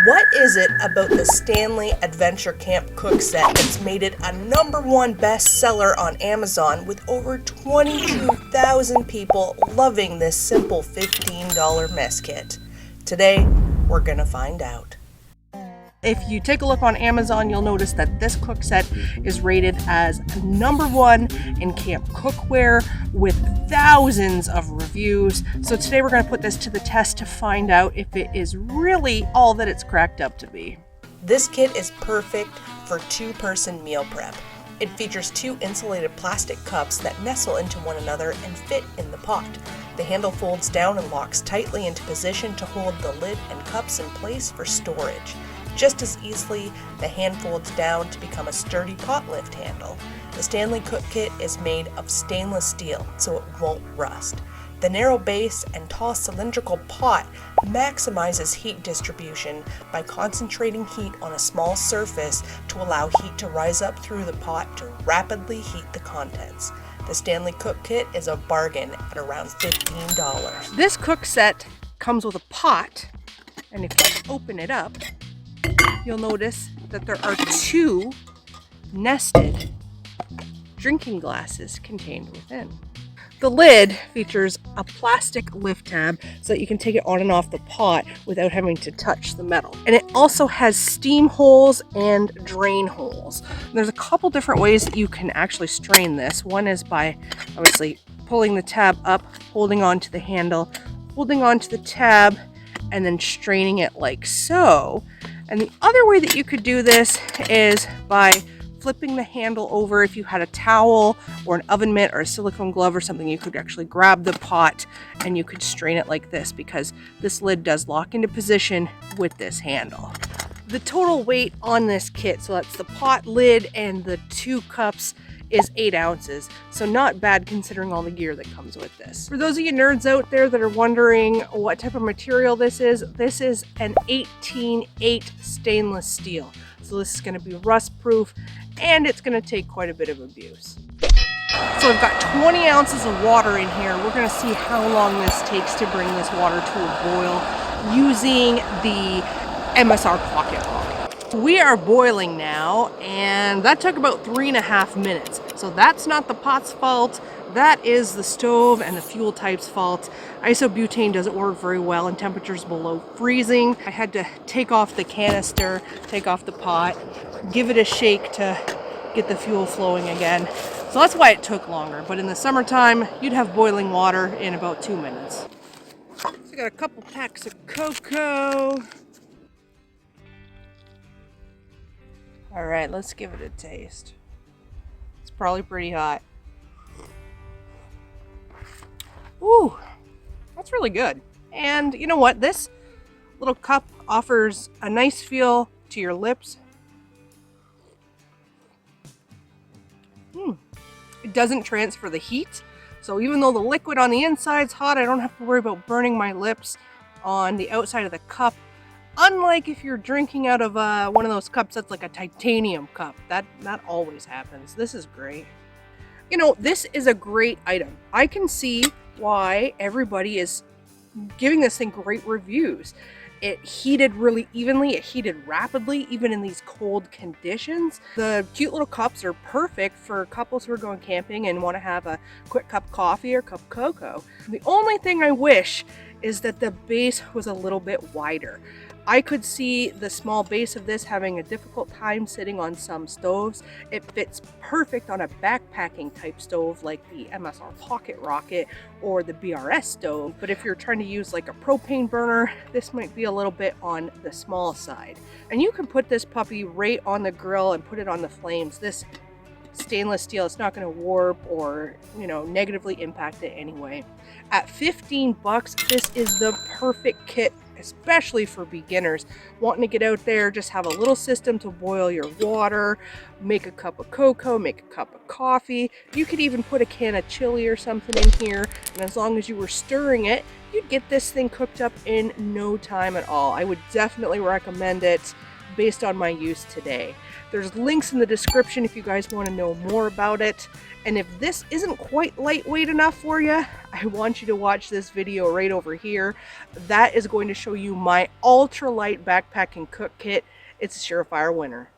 What is it about the Stanley Adventure Camp cook set that's made it a #1 bestseller on Amazon with over 22,000 people loving this simple $15 mess kit? Today, we're gonna find out. If you take a look on Amazon, you'll notice that this cook set is rated as #1 in camp cookware with thousands of reviews. So today we're going to put this to the test to find out if it is really all that it's cracked up to be. This kit is perfect for two-person meal prep. It features 2 insulated plastic cups that nestle into one another and fit in the pot. The handle folds down and locks tightly into position to hold the lid and cups in place for storage. Just as easily, the hand folds down to become a sturdy pot lift handle. The Stanley Cook Kit is made of stainless steel, so it won't rust. The narrow base and tall cylindrical pot maximizes heat distribution by concentrating heat on a small surface to allow heat to rise up through the pot to rapidly heat the contents. The Stanley Cook Kit is a bargain at around $15. This cook set comes with a pot, and if you open it up, you'll notice that there are 2 nested drinking glasses contained within. The lid features a plastic lift tab so that you can take it on and off the pot without having to touch the metal. And it also has steam holes and drain holes. There's a couple different ways that you can actually strain this. One is by obviously pulling the tab up, holding onto the handle, holding onto the tab, and then straining it like so. And the other way that you could do this is by flipping the handle over. If you had a towel or an oven mitt or a silicone glove or something, you could actually grab the pot and you could strain it like this, because this lid does lock into position with this handle. The total weight on this kit, so that's the pot lid and the 2 cups, is 8 ounces, so not bad considering all the gear that comes with this. For those of you nerds out there that are wondering what type of material this is an 18-8 stainless steel. So this is going to be rust proof, and it's going to take quite a bit of abuse. So I've got 20 ounces of water in here. We're going to see how long this takes to bring this water to a boil using the MSR Pocket Rocket. We are boiling now, and that took about 3.5 minutes. So that's not the pot's fault. That is the stove and the fuel type's fault. Isobutane doesn't work very well in temperatures below freezing. I had to take off the canister, take off the pot, give it a shake to get the fuel flowing again. So that's why it took longer. But in the summertime, you'd have boiling water in about 2 minutes. So I got a couple packs of cocoa. All right, let's give it a taste. It's probably pretty hot. Ooh, that's really good. And you know what? This little cup offers a nice feel to your lips. It doesn't transfer the heat. So even though the liquid on the inside's hot, I don't have to worry about burning my lips on the outside of the cup. Unlike if you're drinking out of one of those cups that's like a titanium cup. That always happens. This is great. You know, this is a great item. I can see why everybody is giving this thing great reviews. It heated really evenly, it heated rapidly, even in these cold conditions. The cute little cups are perfect for couples who are going camping and want to have a quick cup of coffee or cup of cocoa. The only thing I wish is that the base was a little bit wider. I could see the small base of this having a difficult time sitting on some stoves. It fits perfect on a backpacking type stove like the MSR Pocket Rocket or the BRS stove. But if you're trying to use like a propane burner, this might be a little bit on the small side. And you can put this puppy right on the grill and put it on the flames. This stainless steel, it's not going to warp or, negatively impact it anyway. At $15, this is the perfect kit, especially for beginners wanting to get out there, just have a little system to boil your water, make a cup of cocoa, make a cup of coffee. You could even put a can of chili or something in here, and as long as you were stirring it, you'd get this thing cooked up in no time at all. I would definitely recommend it. based on my use today. There's links in the description if you guys want to know more about it. And if this isn't quite lightweight enough for you, I want you to watch this video right over here. That is going to show you my ultralight backpack and cook kit. It's a surefire winner.